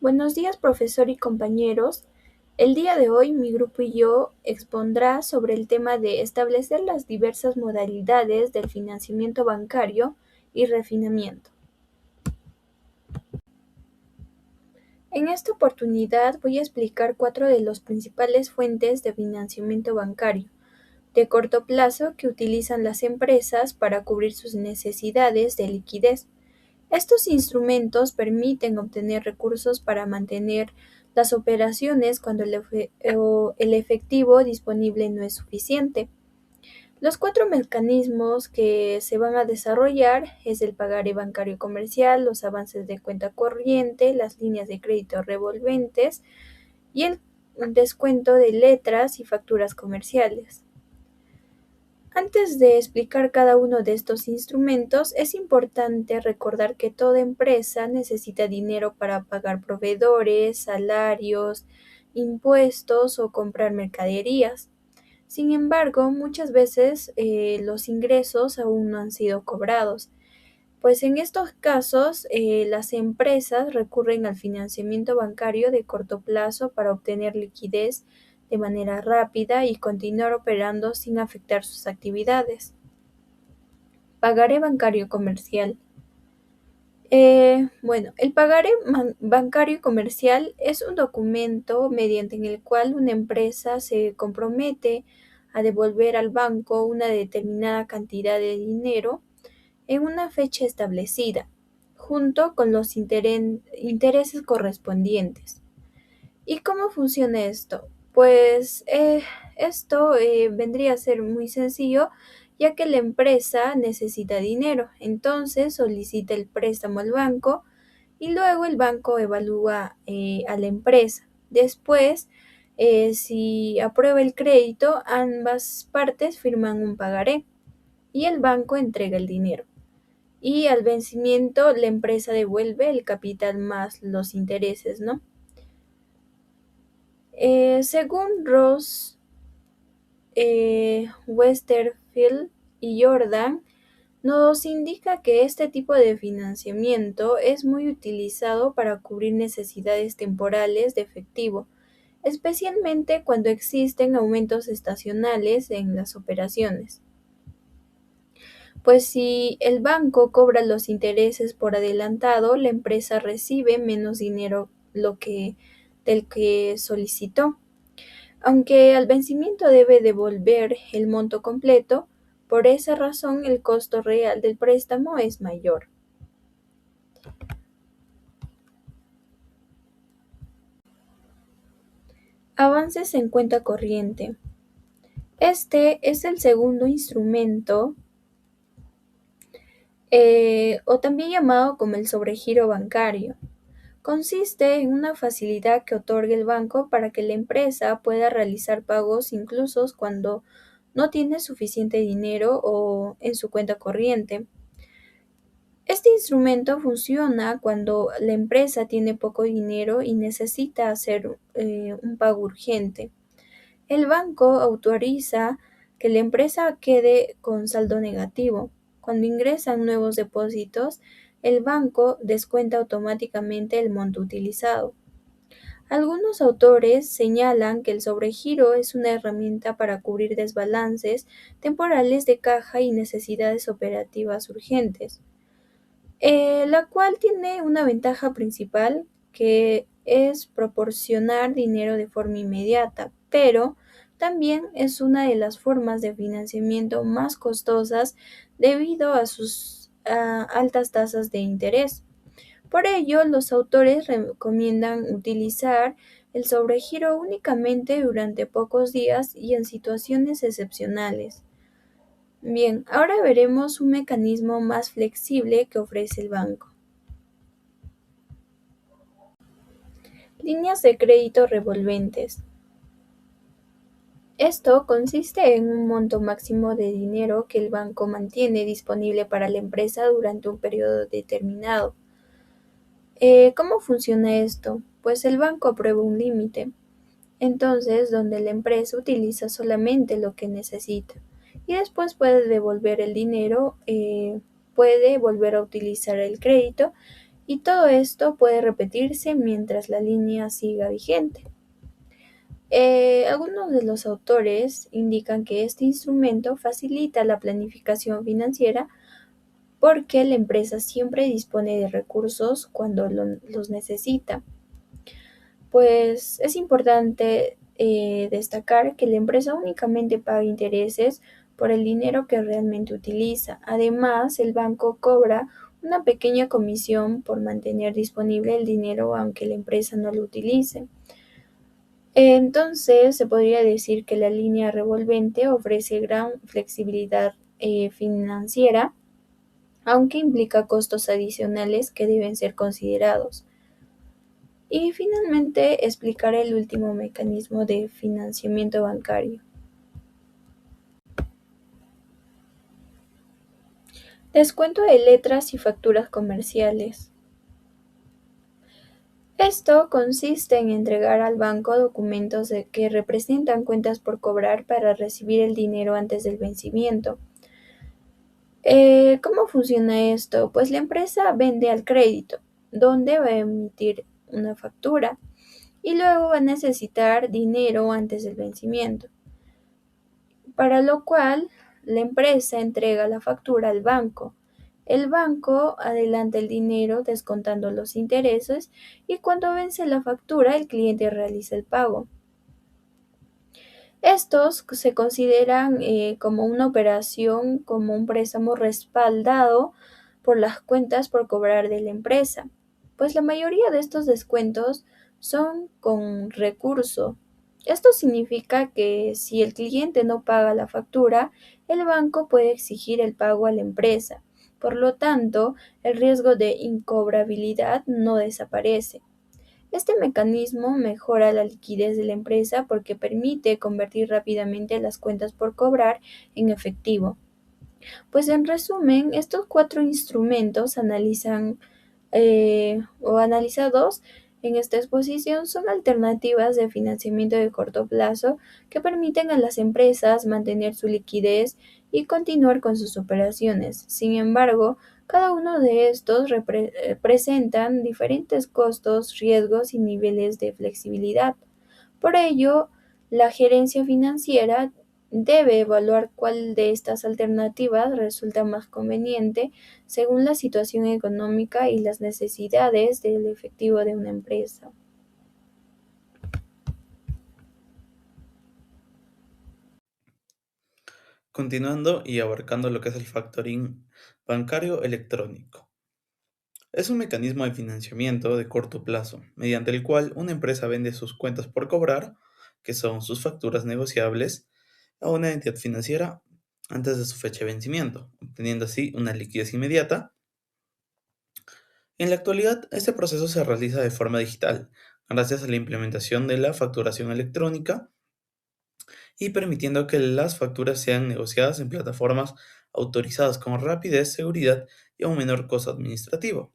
Buenos días, profesor y compañeros. El día de hoy mi grupo y yo expondrá sobre el tema de establecer las diversas modalidades del financiamiento bancario y refinamiento. En esta oportunidad voy a explicar cuatro de las principales fuentes de financiamiento bancario de corto plazo que utilizan las empresas para cubrir sus necesidades de liquidez. Estos instrumentos permiten obtener recursos para mantener las operaciones cuando el efectivo disponible no es suficiente. Los cuatro mecanismos que se van a desarrollar es el pagaré bancario comercial, los avances de cuenta corriente, las líneas de crédito revolventes y el descuento de letras y facturas comerciales. Antes de explicar cada uno de estos instrumentos, es importante recordar que toda empresa necesita dinero para pagar proveedores, salarios, impuestos o comprar mercaderías. Sin embargo, muchas veces los ingresos aún no han sido cobrados, pues en estos casos las empresas recurren al financiamiento bancario de corto plazo para obtener liquidez de manera rápida y continuar operando sin afectar sus actividades. Pagaré bancario comercial. El pagaré bancario comercial es un documento mediante el cual una empresa se compromete a devolver al banco una determinada cantidad de dinero en una fecha establecida, junto con los intereses correspondientes. ¿Y cómo funciona esto? Pues esto vendría a ser muy sencillo, ya que la empresa necesita dinero, entonces solicita el préstamo al banco y luego el banco evalúa a la empresa. Después, si aprueba el crédito, ambas partes firman un pagaré y el banco entrega el dinero. Y al vencimiento, la empresa devuelve el capital más los intereses, ¿no? Según Ross, Westerfield y Jordan, nos indica que este tipo de financiamiento es muy utilizado para cubrir necesidades temporales de efectivo, especialmente cuando existen aumentos estacionales en las operaciones. Pues si el banco cobra los intereses por adelantado, la empresa recibe menos dinero del que solicitó. Aunque al vencimiento debe devolver el monto completo, por esa razón el costo real del préstamo es mayor. Avances en cuenta corriente. Este es el segundo instrumento, o también llamado como el sobregiro bancario. Consiste en una facilidad que otorga el banco para que la empresa pueda realizar pagos incluso cuando no tiene suficiente dinero o en su cuenta corriente. Este instrumento funciona cuando la empresa tiene poco dinero y necesita hacer un pago urgente. El banco autoriza que la empresa quede con saldo negativo. Cuando ingresan nuevos depósitos, el banco descuenta automáticamente el monto utilizado. Algunos autores señalan que el sobregiro es una herramienta para cubrir desbalances temporales de caja y necesidades operativas urgentes, la cual tiene una ventaja principal que es proporcionar dinero de forma inmediata, pero también es una de las formas de financiamiento más costosas debido a sus altas tasas de interés. Por ello, los autores recomiendan utilizar el sobregiro únicamente durante pocos días y en situaciones excepcionales. Bien, ahora veremos un mecanismo más flexible que ofrece el banco. Líneas de crédito revolventes. Esto consiste en un monto máximo de dinero que el banco mantiene disponible para la empresa durante un periodo determinado. ¿Cómo funciona esto? Pues el banco aprueba un límite, entonces donde la empresa utiliza solamente lo que necesita y después puede devolver el dinero, puede volver a utilizar el crédito y todo esto puede repetirse mientras la línea siga vigente. Algunos de los autores indican que este instrumento facilita la planificación financiera porque la empresa siempre dispone de recursos cuando los necesita. Pues es importante destacar que la empresa únicamente paga intereses por el dinero que realmente utiliza. Además, el banco cobra una pequeña comisión por mantener disponible el dinero aunque la empresa no lo utilice. Entonces, se podría decir que la línea revolvente ofrece gran flexibilidad financiera, aunque implica costos adicionales que deben ser considerados. Y finalmente explicaré el último mecanismo de financiamiento bancario. Descuento de letras y facturas comerciales. Esto consiste en entregar al banco documentos que representan cuentas por cobrar para recibir el dinero antes del vencimiento. ¿Cómo funciona esto? Pues la empresa vende al crédito, donde va a emitir una factura y luego va a necesitar dinero antes del vencimiento, para lo cual la empresa entrega la factura al banco. El banco adelanta el dinero descontando los intereses y cuando vence la factura el cliente realiza el pago. Estos se consideran como una operación, como un préstamo respaldado por las cuentas por cobrar de la empresa, pues la mayoría de estos descuentos son con recurso. Esto significa que si el cliente no paga la factura, el banco puede exigir el pago a la empresa. Por lo tanto, el riesgo de incobrabilidad no desaparece. Este mecanismo mejora la liquidez de la empresa porque permite convertir rápidamente las cuentas por cobrar en efectivo. Pues en resumen, estos cuatro instrumentos analizados en esta exposición son alternativas de financiamiento de corto plazo que permiten a las empresas mantener su liquidez y continuar con sus operaciones. Sin embargo, cada uno de estos presentan diferentes costos, riesgos y niveles de flexibilidad. Por ello, la gerencia financiera debe evaluar cuál de estas alternativas resulta más conveniente según la situación económica y las necesidades del efectivo de una empresa. Continuando y abarcando lo que es el factoring bancario electrónico. Es un mecanismo de financiamiento de corto plazo, mediante el cual una empresa vende sus cuentas por cobrar, que son sus facturas negociables, a una entidad financiera antes de su fecha de vencimiento, obteniendo así una liquidez inmediata. En la actualidad, este proceso se realiza de forma digital, gracias a la implementación de la facturación electrónica y permitiendo que las facturas sean negociadas en plataformas autorizadas con rapidez, seguridad y a un menor costo administrativo.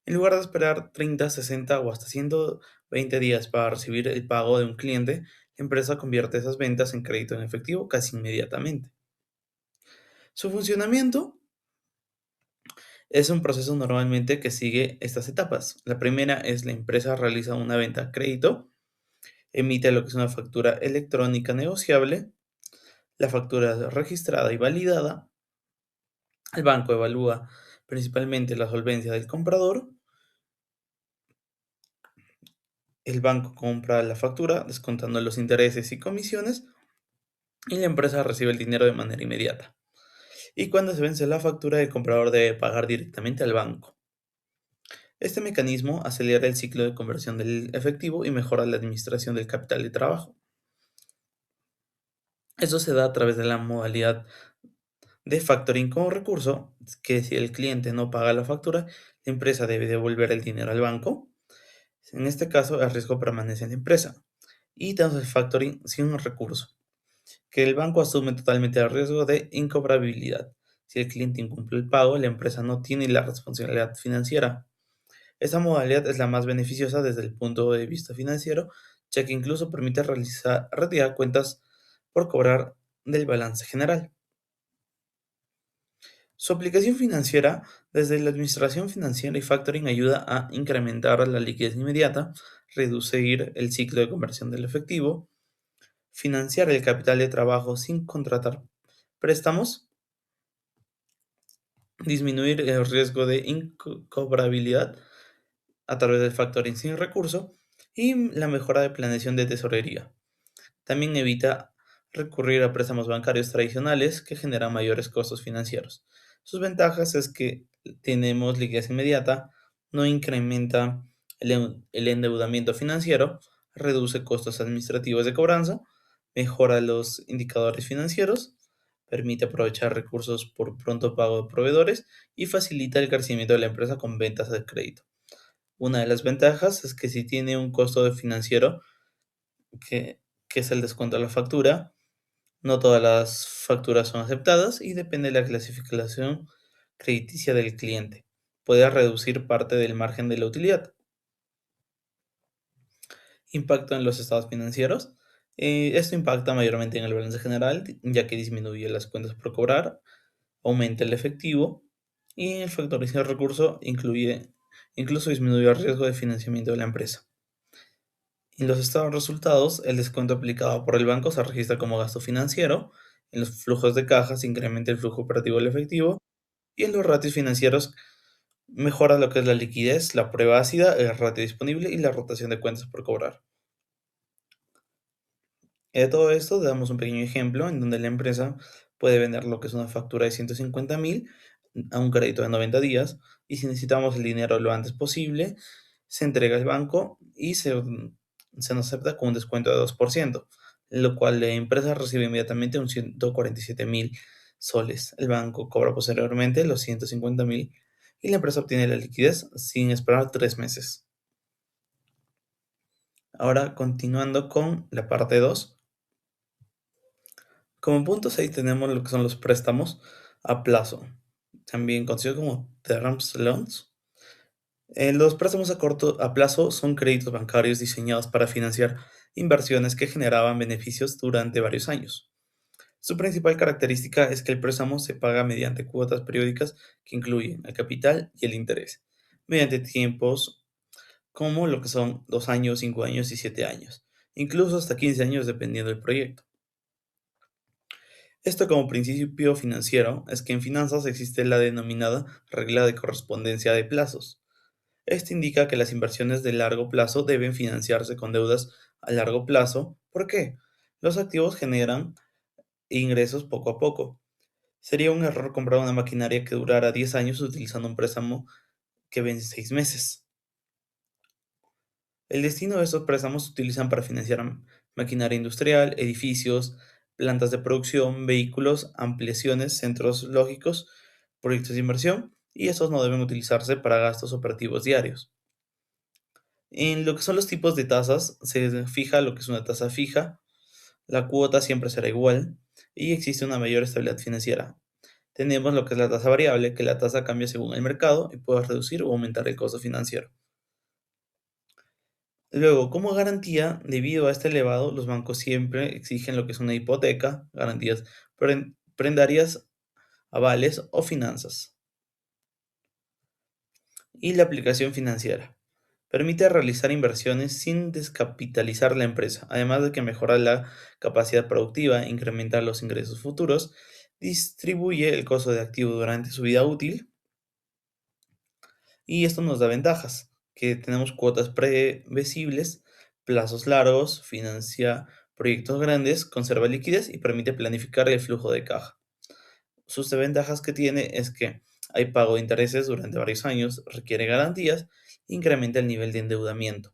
En lugar de esperar 30, 60 o hasta 120 días para recibir el pago de un cliente, la empresa convierte esas ventas en crédito en efectivo casi inmediatamente. Su funcionamiento es un proceso normalmente que sigue estas etapas. La primera es la empresa realiza una venta a crédito, emite lo que es una factura electrónica negociable, la factura es registrada y validada, el banco evalúa principalmente la solvencia del comprador, el banco compra la factura descontando los intereses y comisiones y la empresa recibe el dinero de manera inmediata. Y cuando se vence la factura, el comprador debe pagar directamente al banco. Este mecanismo acelera el ciclo de conversión del efectivo y mejora la administración del capital de trabajo. Eso se da a través de la modalidad de factoring como recurso, que si el cliente no paga la factura, la empresa debe devolver el dinero al banco. En este caso, el riesgo permanece en la empresa. Y tenemos el factoring sin un recurso, que el banco asume totalmente el riesgo de incobrabilidad. Si el cliente incumple el pago, la empresa no tiene la responsabilidad financiera. Esta modalidad es la más beneficiosa desde el punto de vista financiero, ya que incluso permite retirar cuentas por cobrar del balance general. Su aplicación financiera desde la administración financiera y factoring ayuda a incrementar la liquidez inmediata, reducir el ciclo de conversión del efectivo, financiar el capital de trabajo sin contratar préstamos, disminuir el riesgo de incobrabilidad a través del factoring sin recurso y la mejora de planeación de tesorería. También evita recurrir a préstamos bancarios tradicionales que generan mayores costos financieros. Sus ventajas es que tenemos liquidez inmediata, no incrementa el endeudamiento financiero, reduce costos administrativos de cobranza, mejora los indicadores financieros, permite aprovechar recursos por pronto pago de proveedores y facilita el crecimiento de la empresa con ventas de crédito. Una de las ventajas es que si tiene un costo de financiero que es el descuento de la factura, no todas las facturas son aceptadas y depende de la clasificación crediticia del cliente. Puede reducir parte del margen de la utilidad. Impacto en los estados financieros. Esto impacta mayormente en el balance general, ya que disminuye las cuentas por cobrar, aumenta el efectivo y el factorización de recurso incluso disminuye el riesgo de financiamiento de la empresa. En los estados de resultados, el descuento aplicado por el banco se registra como gasto financiero, en los flujos de caja se incrementa el flujo operativo del efectivo y en los ratios financieros mejora lo que es la liquidez, la prueba ácida, el ratio disponible y la rotación de cuentas por cobrar. De todo esto, damos un pequeño ejemplo en donde la empresa puede vender lo que es una factura de 150.000 a un crédito de 90 días y si necesitamos el dinero lo antes posible, se entrega al banco y se nos acepta con un descuento de 2%, lo cual la empresa recibe inmediatamente un 147.000 soles. El banco cobra posteriormente los 150.000 y la empresa obtiene la liquidez sin esperar 3 meses. Ahora, continuando con la parte 2. Como punto 6 tenemos lo que son los préstamos a plazo, también conocidos como term loans. Los préstamos a plazo son créditos bancarios diseñados para financiar inversiones que generaban beneficios durante varios años. Su principal característica es que el préstamo se paga mediante cuotas periódicas que incluyen el capital y el interés, mediante tiempos como lo que son 2 años, 5 años y 7 años, incluso hasta 15 años dependiendo del proyecto. Esto como principio financiero es que en finanzas existe la denominada regla de correspondencia de plazos. Esto indica que las inversiones de largo plazo deben financiarse con deudas a largo plazo. ¿Por qué? Los activos generan ingresos poco a poco. Sería un error comprar una maquinaria que durara 10 años utilizando un préstamo que vence 6 meses. El destino de estos préstamos se utilizan para financiar maquinaria industrial, edificios, plantas de producción, vehículos, ampliaciones, centros lógicos, proyectos de inversión, y estos no deben utilizarse para gastos operativos diarios. En lo que son los tipos de tasas, se fija lo que es una tasa fija, la cuota siempre será igual y existe una mayor estabilidad financiera. Tenemos lo que es la tasa variable, que la tasa cambia según el mercado y puede reducir o aumentar el costo financiero. Luego, como garantía, debido a este elevado, los bancos siempre exigen lo que es una hipoteca, garantías prendarias, avales o finanzas. Y la aplicación financiera. Permite realizar inversiones sin descapitalizar la empresa, además de que mejora la capacidad productiva, incrementa los ingresos futuros, distribuye el costo de activo durante su vida útil y esto nos da ventajas, que tenemos cuotas previsibles, plazos largos, financia proyectos grandes, conserva liquidez y permite planificar el flujo de caja. Sus ventajas que tiene es que hay pago de intereses durante varios años, requiere garantías, incrementa el nivel de endeudamiento.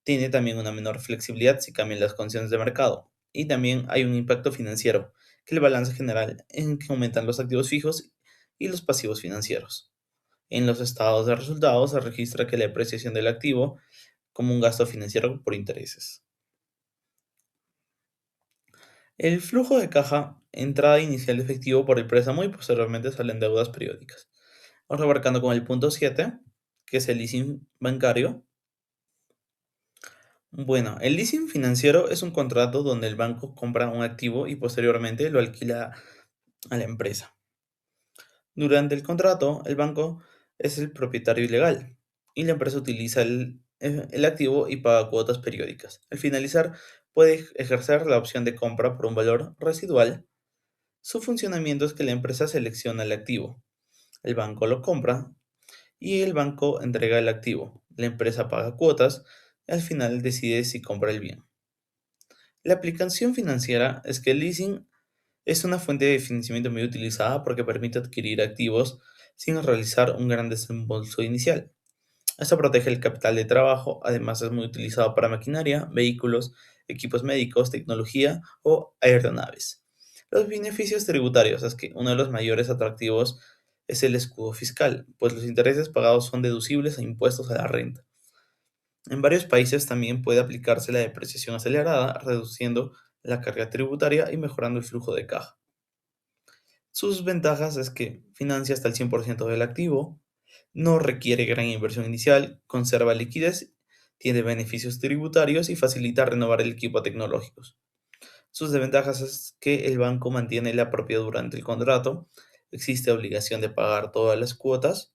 Tiene también una menor flexibilidad si cambian las condiciones de mercado. Y también hay un impacto financiero, que el balance general en que aumentan los activos fijos y los pasivos financieros. En los estados de resultados se registra que la depreciación del activo como un gasto financiero por intereses. El flujo de caja, entrada inicial de efectivo por el préstamo y posteriormente salen deudas periódicas. Vamos abarcando con el punto 7, que es el leasing bancario. Bueno, el leasing financiero es un contrato donde el banco compra un activo y posteriormente lo alquila a la empresa. Durante el contrato, el banco es el propietario legal y la empresa utiliza el activo y paga cuotas periódicas. Al finalizar, puede ejercer la opción de compra por un valor residual. Su funcionamiento es que la empresa selecciona el activo, el banco lo compra y el banco entrega el activo. La empresa paga cuotas y al final decide si compra el bien. La aplicación financiera es que el leasing es una fuente de financiamiento muy utilizada porque permite adquirir activos sin realizar un gran desembolso inicial. Esto protege el capital de trabajo, además es muy utilizado para maquinaria, vehículos, equipos médicos, tecnología o aeronaves. Los beneficios tributarios es que uno de los mayores atractivos es el escudo fiscal, pues los intereses pagados son deducibles a impuestos a la renta. En varios países también puede aplicarse la depreciación acelerada, reduciendo la carga tributaria y mejorando el flujo de caja. Sus ventajas es que financia hasta el 100% del activo, no requiere gran inversión inicial, conserva liquidez, tiene beneficios tributarios y facilita renovar el equipo tecnológico. Sus desventajas es que el banco mantiene la propiedad durante el contrato, existe obligación de pagar todas las cuotas,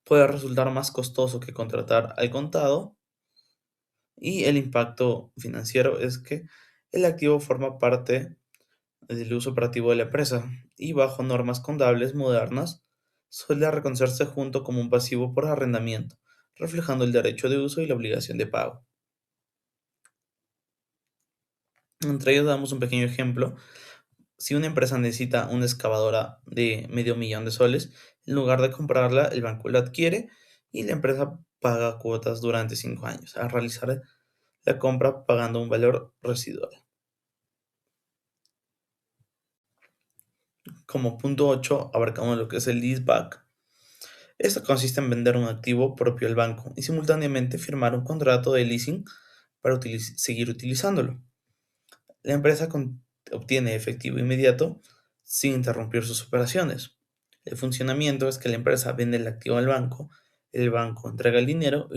puede resultar más costoso que contratar al contado y el impacto financiero es que el activo forma parte del uso operativo de la empresa y bajo normas contables modernas suele reconocerse junto como un pasivo por arrendamiento, reflejando el derecho de uso y la obligación de pago. Entre ellos damos un pequeño ejemplo. Si una empresa necesita una excavadora de $500,000 en lugar de comprarla, el banco la adquiere y la empresa paga cuotas durante 5 años, al realizar la compra pagando un valor residual. Como punto 8 abarcamos lo que es el leaseback. Esto consiste en vender un activo propio al banco y simultáneamente firmar un contrato de leasing para seguir utilizándolo. La empresa obtiene efectivo inmediato sin interrumpir sus operaciones. El funcionamiento es que la empresa vende el activo al banco, el banco entrega el dinero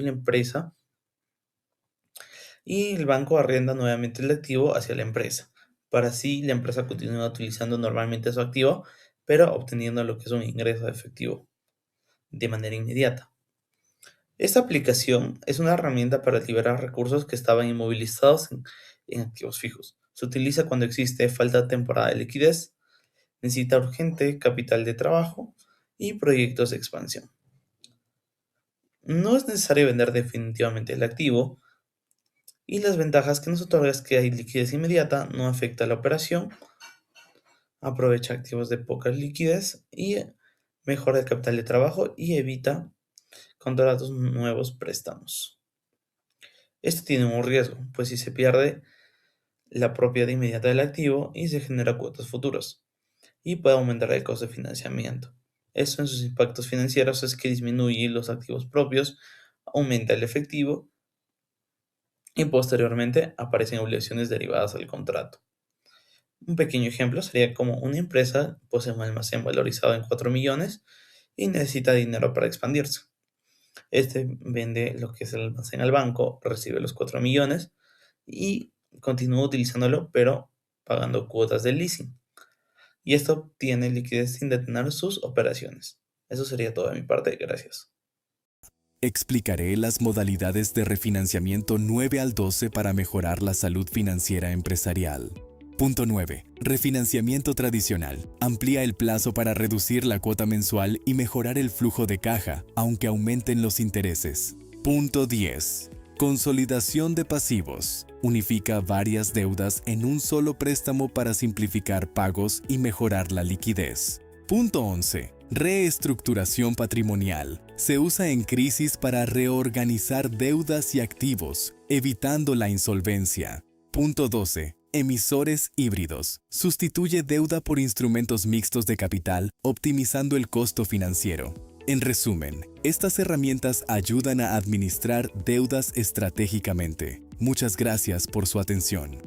y el banco arrienda nuevamente el activo hacia la empresa. Para así la empresa continúa utilizando normalmente su activo, pero obteniendo lo que es un ingreso de efectivo de manera inmediata. Esta aplicación es una herramienta para liberar recursos que estaban inmovilizados en activos fijos. Se utiliza cuando existe falta temporal de liquidez, necesita urgente capital de trabajo y proyectos de expansión. No es necesario vender definitivamente el activo y las ventajas que nos otorga es que hay liquidez inmediata, no afecta la operación, aprovecha activos de poca liquidez y mejora el capital de trabajo y evita contratos nuevos préstamos. Esto tiene un riesgo, pues si se pierde la propiedad inmediata del activo y se genera cuotas futuras, y puede aumentar el costo de financiamiento. Esto en sus impactos financieros es que disminuye los activos propios, aumenta el efectivo y posteriormente aparecen obligaciones derivadas del contrato. Un pequeño ejemplo sería como una empresa posee un almacén valorizado en 4 millones y necesita dinero para expandirse. Este vende lo que es el almacén al banco, recibe los 4 millones y continúa utilizándolo, pero pagando cuotas de leasing. Y esto obtiene liquidez sin detener sus operaciones. Eso sería todo de mi parte. Gracias. Explicaré las modalidades de refinanciamiento 9 al 12 para mejorar la salud financiera empresarial. Punto 9. Refinanciamiento tradicional. Amplía el plazo para reducir la cuota mensual y mejorar el flujo de caja, aunque aumenten los intereses. Punto 10. Consolidación de pasivos. Unifica varias deudas en un solo préstamo para simplificar pagos y mejorar la liquidez. Punto 11. Reestructuración patrimonial. Se usa en crisis para reorganizar deudas y activos, evitando la insolvencia. Punto 12. Emisores híbridos. Sustituye deuda por instrumentos mixtos de capital, optimizando el costo financiero. En resumen, estas herramientas ayudan a administrar deudas estratégicamente. Muchas gracias por su atención.